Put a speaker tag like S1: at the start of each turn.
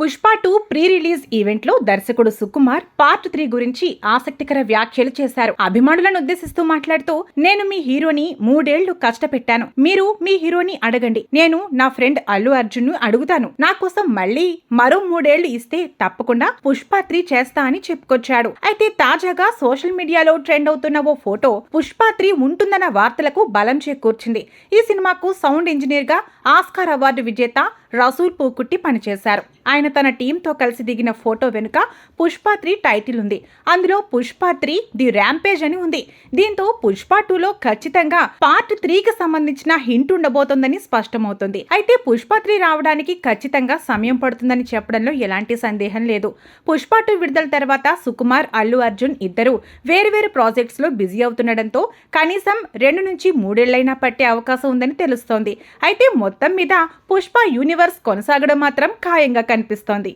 S1: Pushpa 2 pre release event లో దర్శకుడు Sukumar part 3 గురించి ఆసక్తికర వ్యాఖ్యలు చేశారు. అభిమానులను ఉద్దేశిస్తూ మాట్లాడుతూ, నేను మీ హీరోని 3 ఏళ్లు కష్టపెట్టాను. మీరు మీ హీరోని అడగండి. నేను నా ఫ్రెండ్ అల్లు అర్జున్ ను అడుగుతాను. నా కోసం మళ్ళీ మరో 3 ఏళ్లు ఇస్తే తప్పకుండా పుష్ప 3 చేస్తా అని చెప్పుకొచ్చాడు. అయితే తాజాగా సోషల్ మీడియాలో ట్రెండ్ అవుతున్న ఓ ఫోటో పుష్ప 3 ఉంటుందన్న వార్తలకు బలం చేకూర్చింది. ఈ సినిమాకు సౌండ్ ఇంజనీర్ గా ఆస్కార్ అవార్డు విజేత రసూల్ పూకుట్టి పనిచేశారు. ఆయన తన టీంతో కలిసి దిగిన ఫోటో వెనుక పుష్ప 3 టైటిల్ ఉంది. అందులో పుష్ప 3 ది ర్యాంపేజ్ అని ఉంది. దీంతో పుష్ప 2లో ఖచ్చితంగా పార్ట్ 3కి సంబంధించిన హింట్ ఉండబోతోందని స్పష్టమవుతుంది. అయితే పుష్ప 3 రావడానికి ఖచ్చితంగా సమయం పడుతుందని చెప్పడంలో ఎలాంటి సందేహం లేదు. పుష్ప 2 విడుదల తర్వాత సుకుమార్, అల్లు అర్జున్ ఇద్దరు వేరువేరు ప్రాజెక్ట్స్ లో బిజీ అవుతుండటంతో కనీసం 2 నుంచి 3 ఏళ్లైనా పట్టే అవకాశం ఉందని తెలుస్తోంది. అయితే మొత్తం మీద పుష్ప యూనివర్స్ కొనసాగడం మాత్రం ఖాయంగా కనిపిస్తోంది.